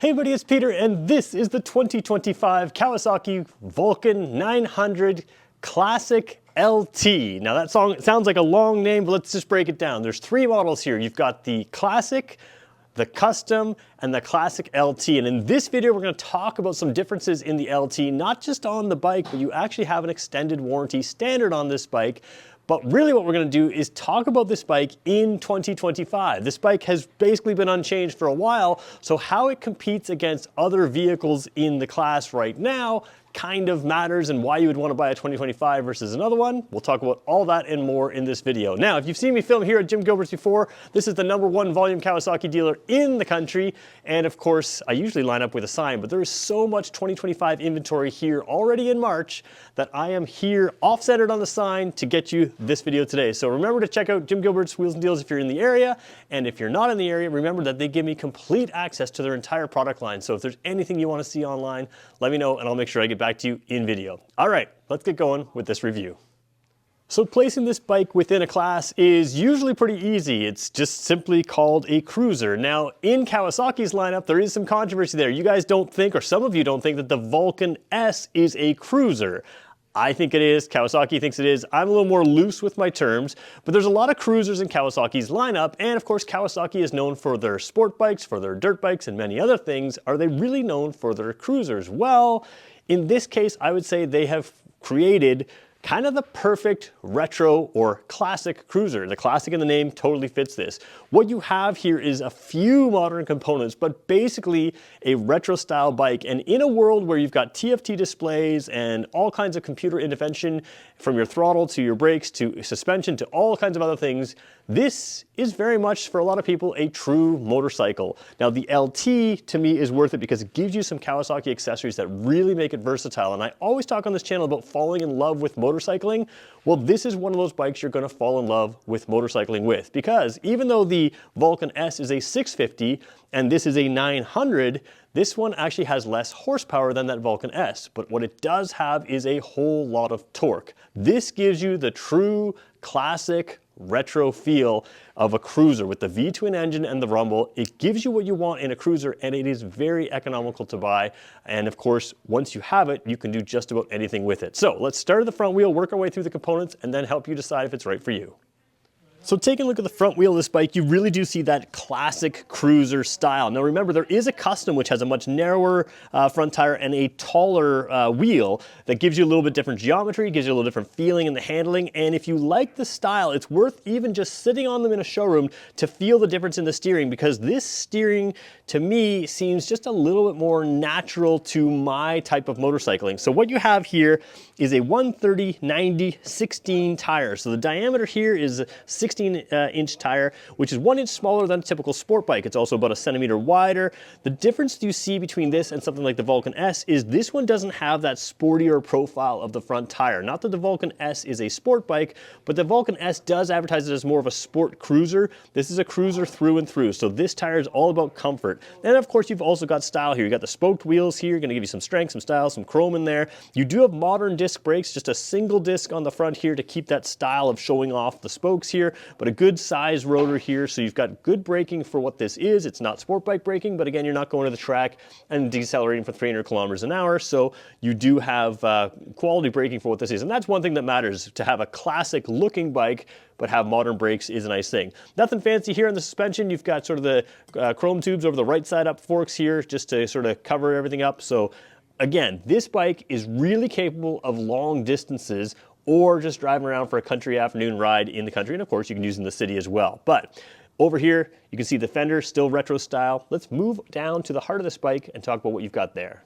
Hey buddy, it's Peter, and this is the 2025 Kawasaki Vulcan 900 Classic LT. Now that sounds like a long name, but let's just break it down. There's three models here. You've got the Classic, the Custom, and the Classic LT. And in this video, we're going to talk about some differences in the LT, not just on the bike, but you actually have an extended warranty standard on this bike. But really what we're going to do is talk about this bike in 2025. This bike has basically been unchanged for a while, so how it competes against other vehicles in the class right now kind of matters, and why you would want to buy a 2025 versus another one. We'll talk about all that and more in this video. Now, if you've seen me film here at Jim Gilbert's before, this is the #1 volume Kawasaki dealer in the country. And of course, I usually line up with a sign, but there is so much 2025 inventory here already in March that I am here off-centered on the sign to get you this video today. So remember to check out Jim Gilbert's Wheels and Deals if you're in the area. And if you're not in the area, remember that they give me complete access to their entire product line. So if there's anything you want to see online, let me know and I'll make sure I get back to you in video. All right, let's get going with this review. So placing this bike within a class is usually pretty easy. It's just simply called a cruiser. Now, in Kawasaki's lineup, there is some controversy there. You guys don't think, or some of you don't think, that the Vulcan S is a cruiser. I think it is, Kawasaki thinks it is. I'm a little more loose with my terms, but there's a lot of cruisers in Kawasaki's lineup, and of course Kawasaki is known for their sport bikes, for their dirt bikes, and many other things. Are they really known for their cruisers? Well, in this case, I would say they have created kind of the perfect retro or classic cruiser. The classic in the name totally fits this. What you have here is a few modern components, but basically a retro style bike. And in a world where you've got TFT displays and all kinds of computer intervention, from your throttle to your brakes to suspension to all kinds of other things, this is very much, for a lot of people, a true motorcycle. Now the LT to me is worth it because it gives you some Kawasaki accessories that really make it versatile. And I always talk on this channel about falling in love with motorcycling. Well, this is one of those bikes you're going to fall in love with motorcycling with, because even though the Vulcan S is a 650 and this is a 900, this one actually has less horsepower than that Vulcan S, but what it does have is a whole lot of torque. This gives you the true classic retro feel of a cruiser with the V-twin engine and the rumble. It gives you what you want in a cruiser, and it is very economical to buy. And of course, once you have it, you can do just about anything with it. So let's start at the front wheel, work our way through the components, and then help you decide if it's right for you. So taking a look at the front wheel of this bike, you really do see that classic cruiser style. Now remember, there is a Custom which has a much narrower front tire and a taller wheel that gives you a little bit different geometry, gives you a little different feeling in the handling. And if you like the style, it's worth even just sitting on them in a showroom to feel the difference in the steering, because this steering to me seems just a little bit more natural to my type of motorcycling. So what you have here is a 130/90/16 tire. So the diameter here is 16-inch tire, which is 1 inch smaller than a typical sport bike. It's also about a centimeter wider. The difference you see between this and something like the Vulcan S is this one doesn't have that sportier profile of the front tire. Not that the Vulcan S is a sport bike, but the Vulcan S does advertise it as more of a sport cruiser. This is a cruiser through and through. So this tire is all about comfort. And of course, you've also got style here. You got the spoked wheels here, going to give you some strength, some style, some chrome in there. You do have modern disc brakes, just a single disc on the front here to keep that style of showing off the spokes here, but a good size rotor here. So you've got good braking for what this is. It's not sport bike braking, but again, you're not going to the track and decelerating for 300 kilometers an hour. So you do have quality braking for what this is. And that's one thing that matters. To have a classic looking bike but have modern brakes is a nice thing. Nothing fancy here in the suspension. You've got sort of the chrome tubes over the right side up forks here just to sort of cover everything up. So again, this bike is really capable of long distances or just driving around for a country afternoon ride in the country. And of course, you can use it in the city as well. But over here, you can see the fender, still retro style. Let's move down to the heart of this bike and talk about what you've got there.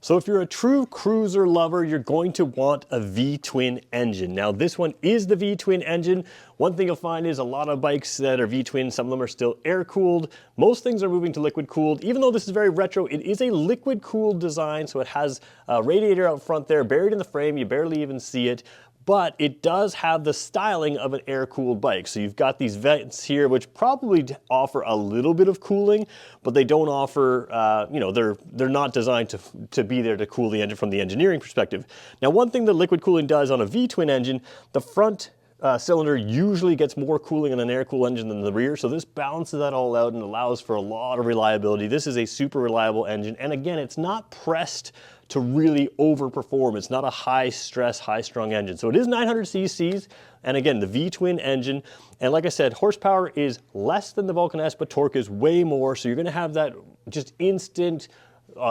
So if you're a true cruiser lover, you're going to want a V-twin engine. Now this one is the V-twin engine. One thing you'll find is a lot of bikes that are V-twin, some of them are still air-cooled. Most things are moving to liquid-cooled. Even though this is very retro, it is a liquid-cooled design, so it has a radiator out front there, buried in the frame. You barely even see it. But it does have the styling of an air-cooled bike. So you've got these vents here, which probably offer a little bit of cooling, but they don't offer, they're not designed to be there to cool the engine from the engineering perspective. Now, one thing that liquid cooling does on a V-twin engine, the front cylinder usually gets more cooling in an air-cooled engine than the rear, so this balances that all out and allows for a lot of reliability. This is a super reliable engine, and again, it's not pressed to really overperform. It's not a high-stress, high-strung engine. So it is 900 cc's, and again, the V-twin engine, and like I said, horsepower is less than the Vulcan S, but torque is way more, so you're gonna have that just instant,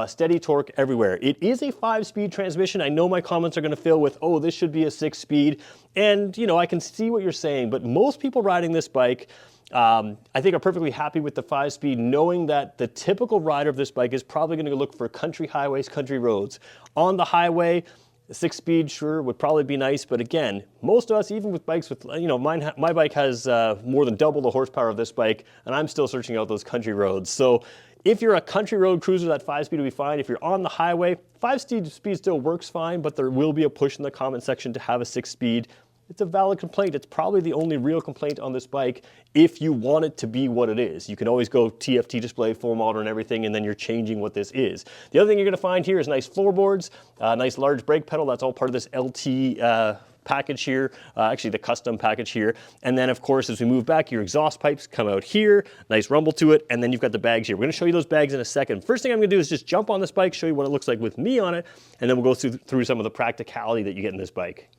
steady torque everywhere. It is a 5-speed transmission. I know my comments are going to fill with, oh, this should be a 6-speed. And, you know, I can see what you're saying, but most people riding this bike, I think are perfectly happy with the 5-speed, knowing that the typical rider of this bike is probably going to look for country highways, country roads. On the highway, a 6-speed, sure, would probably be nice, but again, most of us, even with bikes with, you know, my bike has more than double the horsepower of this bike, and I'm still searching out those country roads. So if you're a country road cruiser, that 5-speed will be fine. If you're on the highway, 5-speed still works fine, but there will be a push in the comment section to have a 6-speed. It's a valid complaint. It's probably the only real complaint on this bike if you want it to be what it is. You can always go TFT display, full motor and everything, and then you're changing what this is. The other thing you're gonna find here is nice floorboards, nice large brake pedal. That's all part of this LT package here, actually the custom package here. And then of course, as we move back, your exhaust pipes come out here, nice rumble to it, and then you've got the bags here. We're gonna show you those bags in a second. First thing I'm gonna do is just jump on this bike, show you what it looks like with me on it, and then we'll go through some of the practicality that you get in this bike.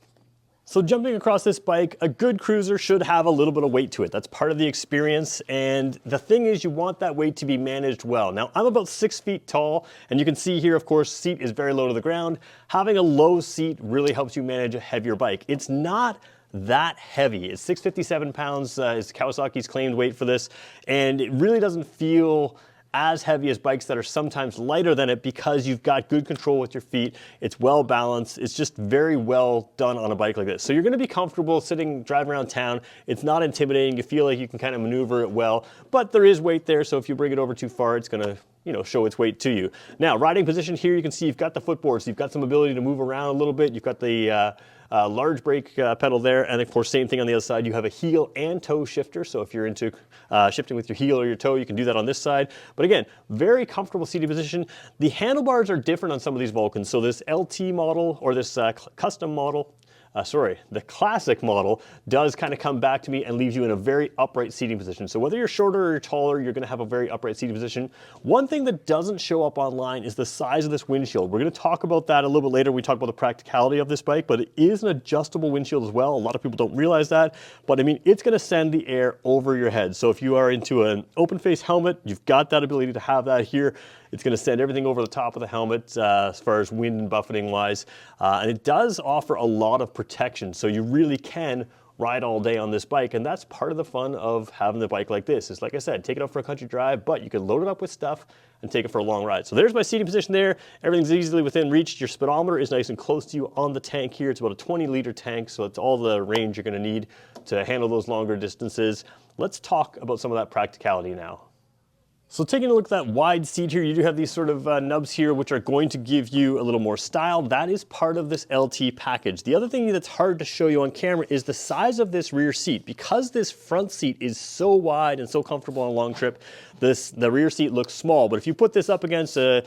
So jumping across this bike, a good cruiser should have a little bit of weight to it. That's part of the experience, and the thing is you want that weight to be managed well. Now, I'm about 6 feet tall, and you can see here, of course, seat is very low to the ground. Having a low seat really helps you manage a heavier bike. It's not that heavy. It's 657 pounds is Kawasaki's claimed weight for this, and it really doesn't feel as heavy as bikes that are sometimes lighter than it because you've got good control with your feet. It's well balanced. It's just very well done on a bike like this. So you're gonna be comfortable driving around town. It's not intimidating. You feel like you can kind of maneuver it well, but there is weight there. So if you bring it over too far, it's gonna, you know, show its weight to you. Now, riding position here, you can see you've got the footboard. So you've got some ability to move around a little bit. You've got the large brake pedal there, and of course same thing on the other side. You have a heel and toe shifter, so if you're into shifting with your heel or your toe, you can do that on this side. But again, very comfortable seating position. The handlebars are different on some of these Vulcans, so this LT model or this custom model, the classic model does kind of come back to me and leaves you in a very upright seating position. So whether you're shorter or you're taller, you're gonna have a very upright seating position. One thing that doesn't show up online is the size of this windshield. We're gonna talk about that a little bit later when we talk about the practicality of this bike, but it is an adjustable windshield as well. A lot of people don't realize that, but I mean, it's gonna send the air over your head. So if you are into an open face helmet, you've got that ability to have that here. It's going to send everything over the top of the helmet as far as wind and buffeting wise. And it does offer a lot of protection. So you really can ride all day on this bike. And that's part of the fun of having the bike like this. Is like I said, take it out for a country drive, but you can load it up with stuff and take it for a long ride. So there's my seating position there. Everything's easily within reach. Your speedometer is nice and close to you on the tank here. It's about a 20-liter tank, so it's all the range you're going to need to handle those longer distances. Let's talk about some of that practicality now. So taking a look at that wide seat here, you do have these sort of nubs here which are going to give you a little more style. That is part of this LT package. The other thing that's hard to show you on camera is the size of this rear seat. Because this front seat is so wide and so comfortable on a long trip, the rear seat looks small. But if you put this up against a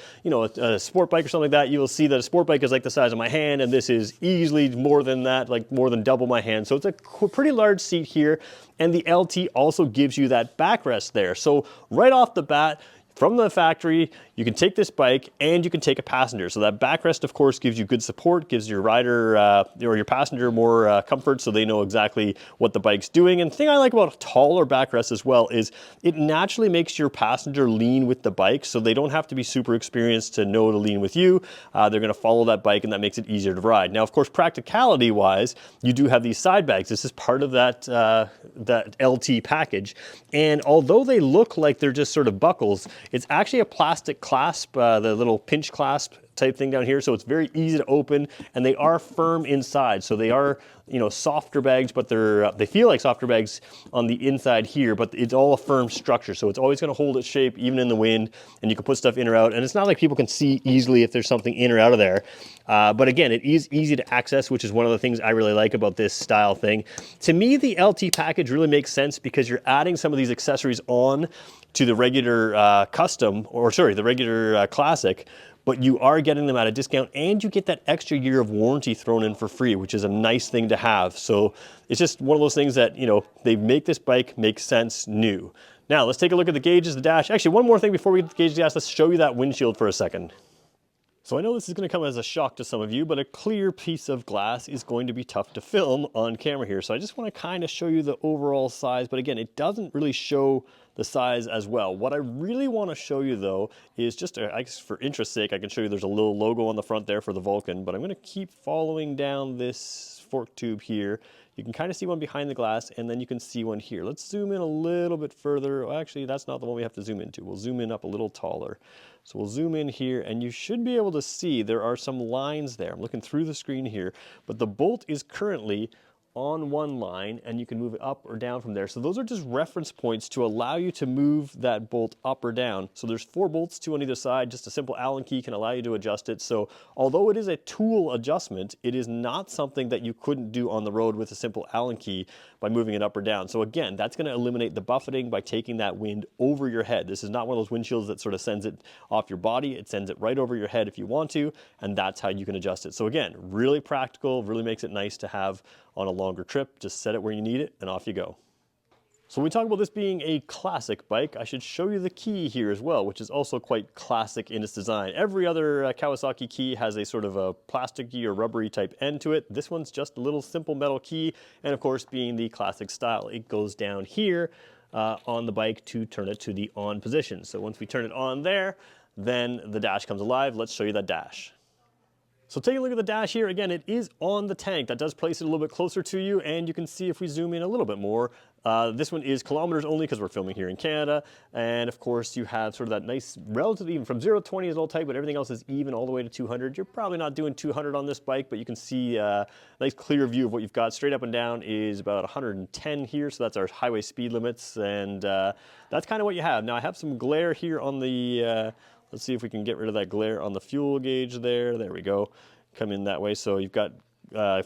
sport bike or something like that, you will see that a sport bike is like the size of my hand, and this is easily more than that, like more than double my hand. So it's a pretty large seat here. And the LT also gives you that backrest there. So right off the bat, from the factory, you can take this bike and you can take a passenger. So that backrest, of course, gives you good support, gives your rider or your passenger more comfort so they know exactly what the bike's doing. And the thing I like about a taller backrest as well is it naturally makes your passenger lean with the bike, so they don't have to be super experienced to know to lean with you. They're gonna follow that bike, and that makes it easier to ride. Now, of course, practicality-wise, you do have these side bags. This is part of that, that LT package. And although they look like they're just sort of buckles, it's actually a plastic clasp, the little pinch clasp type thing down here, so it's very easy to open, and they are firm inside. So they are, you know, softer bags, but they feel like softer bags on the inside here, but it's all a firm structure, so it's always going to hold its shape even in the wind, and you can put stuff in or out, and it's not like people can see easily if there's something in or out of there. But again, it is easy to access, which is one of the things I really like about this style thing. To me, the LT package really makes sense because you're adding some of these accessories on to the regular the regular classic, but you are getting them at a discount and you get that extra year of warranty thrown in for free, which is a nice thing to have. So it's just one of those things that, you know, they make this bike make sense new. Now let's take a look at the gauges, the dash. Actually, one more thing before we get to the gauge dash, let's show you that windshield for a second. So I know this is going to come as a shock to some of you, but a clear piece of glass is going to be tough to film on camera here. So I just want to kind of show you the overall size, but again, it doesn't really show the size as well. What I really want to show you though is just, I guess for interest's sake, I can show you there's a little logo on the front there for the Vulcan, but I'm going to keep following down this fork tube here. You can kind of see one behind the glass, and then you can see one here. Let's zoom in a little bit further. Well, actually, that's not the one we have to zoom into. We'll zoom in up a little taller. So we'll zoom in here, and you should be able to see there are some lines there. I'm looking through the screen here, but the bolt is currently on one line, and you can move it up or down from there. So those are just reference points to allow you to move that bolt up or down. So there's 4 bolts, 2 on either side. Just a simple Allen key can allow you to adjust it. So although it is a tool adjustment, it is not something that you couldn't do on the road with a simple Allen key by moving it up or down. So again, that's going to eliminate the buffeting by taking that wind over your head. This is not one of those windshields that sort of sends it off your body. It sends it right over your head if you want to, and that's how you can adjust it. So again, really practical, really makes it nice to have on a longer trip. Just set it where you need it and off you go. So when we talk about this being a classic bike, I should show you the key here as well, which is also quite classic in its design. Every other Kawasaki key has a sort of a plasticky or rubbery type end to it. This one's just a little simple metal key, and of course being the classic style, it goes down here on the bike to turn it to the on position. So once we turn it on there, then the dash comes alive. Let's show you that dash. So take a look at the dash here. Again, it is on the tank. That does place it a little bit closer to you, and you can see if we zoom in a little bit more, this one is kilometers only because we're filming here in Canada. And of course you have sort of that nice, relatively even from 0 to 20 is all tight, but everything else is even all the way to 200. You're probably not doing 200 on this bike, but you can see a nice clear view of what you've got. Straight up and down is about 110 here, so that's our highway speed limits, and that's kind of what you have. Now I have some glare here on the, let's see if we can get rid of that glare on the fuel gauge there. There we go. Come in that way. So you've got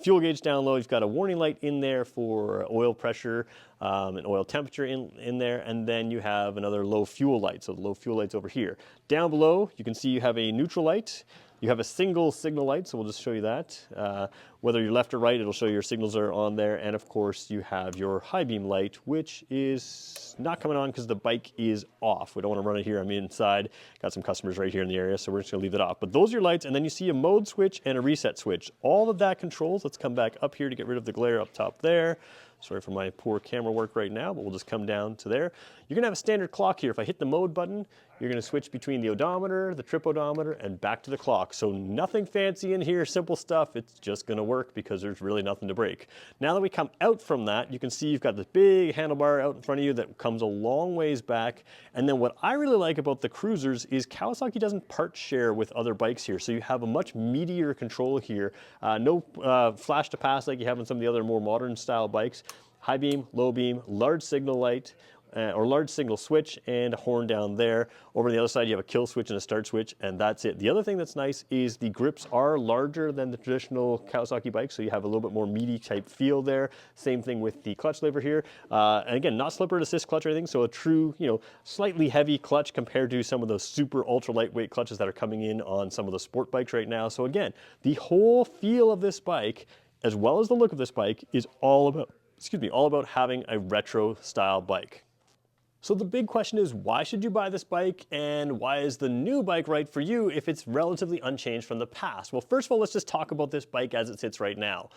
fuel gauge down low. You've got a warning light in there for oil pressure and oil temperature in there. And then you have another low fuel light. So the low fuel light's over here. Down below, you can see you have a neutral light. You have a single signal light, so we'll just show you that. Whether you're left or right, it'll show your signals are on there. And of course, you have your high beam light, which is not coming on because the bike is off. We don't want to run it here. I'm inside. Got some customers right here in the area, so we're just going to leave it off. But those are your lights, and then you see a mode switch and a reset switch. All of that controls. Let's come back up here to get rid of the glare up top there. Sorry for my poor camera work right now, but we'll just come down to there. You're going to have a standard clock here. If I hit the mode button, you're going to switch between the odometer, the trip odometer, and back to the clock. So nothing fancy in here, simple stuff. It's just going to work because there's really nothing to break. Now that we come out from that, you can see you've got this big handlebar out in front of you that comes a long ways back. And then what I really like about the cruisers is Kawasaki doesn't part share with other bikes here. So you have a much meatier control here. No flash to pass like you have on some of the other more modern style bikes. High beam, low beam, large signal light, or large signal switch, and a horn down there. Over on the other side, you have a kill switch and a start switch, and that's it. The other thing that's nice is the grips are larger than the traditional Kawasaki bike, so you have a little bit more meaty type feel there. Same thing with the clutch lever here. And again, not slipper assist clutch or anything, so a true, slightly heavy clutch compared to some of those super ultra lightweight clutches that are coming in on some of the sport bikes right now. So again, the whole feel of this bike, as well as the look of this bike, is all about having a retro style bike. So the big question is, why should you buy this bike, and why is the new bike right for you if it's relatively unchanged from the past? Well, first of all, let's just talk about this bike as it sits right now.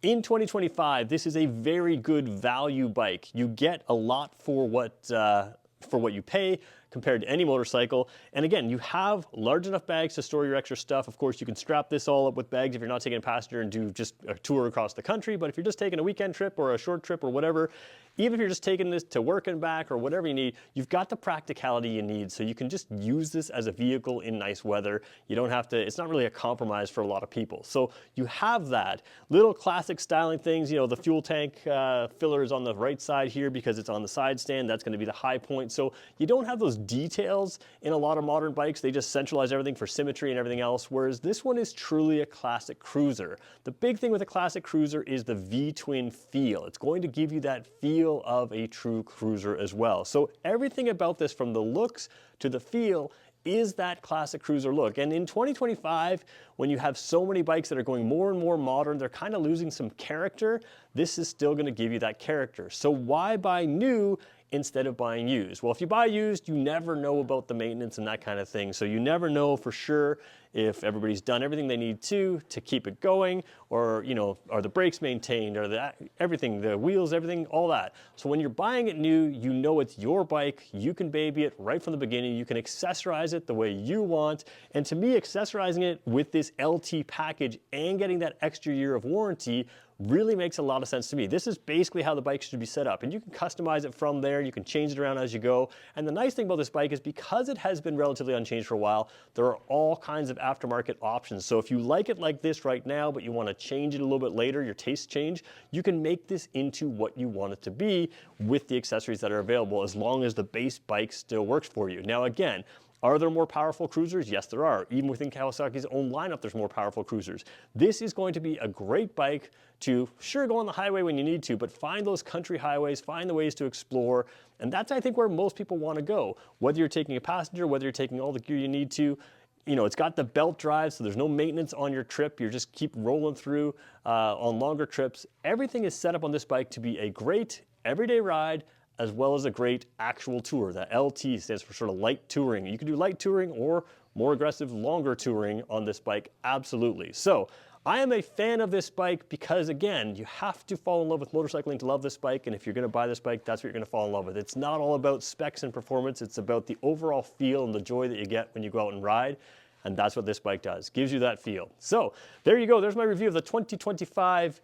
In 2025, this is a very good value bike. You get a lot for what you pay compared to any motorcycle. And again, you have large enough bags to store your extra stuff. Of course, you can strap this all up with bags if you're not taking a passenger and do just a tour across the country. But if you're just taking a weekend trip or a short trip or whatever, even if you're just taking this to work and back or whatever you need, you've got the practicality you need. So you can just use this as a vehicle in nice weather. You don't have to, it's not really a compromise for a lot of people. So you have that. Little classic styling things, the fuel tank filler is on the right side here because it's on the side stand. That's going to be the high point. So you don't have those details in a lot of modern bikes. They just centralize everything for symmetry and everything else, whereas this one is truly a classic cruiser. The big thing with a classic cruiser is the V-twin feel. It's going to give you that feel of a true cruiser as well. So everything about this, from the looks to the feel, is that classic cruiser look. And in 2025, when you have so many bikes that are going more and more modern, they're kind of losing some character, this is still going to give you that character. So why buy new instead of buying used? Well, if you buy used, you never know about the maintenance and that kind of thing. So you never know for sure if everybody's done everything they need to keep it going, or, you know, are the brakes maintained, or everything, the wheels, everything, all that. So when you're buying it new, you know it's your bike. You can baby it right from the beginning. You can accessorize it the way you want. And to me, accessorizing it with this LT package and getting that extra year of warranty really makes a lot of sense to me. This is basically how the bike should be set up, and you can customize it from there. You can change it around as you go. And the nice thing about this bike is because it has been relatively unchanged for a while, there are all kinds of aftermarket options. So if you like it like this right now, but you want to change it a little bit later, your tastes change, you can make this into what you want it to be with the accessories that are available, as long as the base bike still works for you. Now again, are there more powerful cruisers? Yes, there are. Even within Kawasaki's own lineup, there's more powerful cruisers. This is going to be a great bike to, sure, go on the highway when you need to, but find those country highways, find the ways to explore. And that's, I think, where most people want to go. Whether you're taking a passenger, whether you're taking all the gear you need to, you know, it's got the belt drive, so there's no maintenance on your trip. You just keep rolling through on longer trips. Everything is set up on this bike to be a great everyday ride, as well as a great actual tour. The LT stands for sort of light touring. You can do light touring or more aggressive, longer touring on this bike, absolutely. So I am a fan of this bike because, again, you have to fall in love with motorcycling to love this bike, and if you're gonna buy this bike, that's what you're gonna fall in love with. It's not all about specs and performance, it's about the overall feel and the joy that you get when you go out and ride, and that's what this bike does, gives you that feel. So there you go, there's my review of the 2025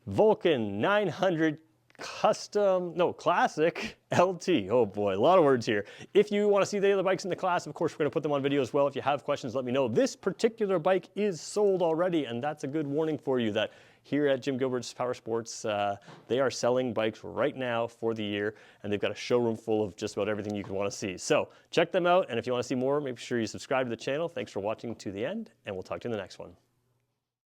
Vulcan 900 classic LT. Oh boy, a lot of words here. If you want to see the other bikes in the class, of course, we're going to put them on video as well. If you have questions, let me know. This particular bike is sold already, and that's a good warning for you that here at Jim Gilbert's Power Sports, they are selling bikes right now for the year, and they've got a showroom full of just about everything you can want to see. So check them out, and if you want to see more, make sure you subscribe to the channel. Thanks for watching to the end, and we'll talk to you in the next one.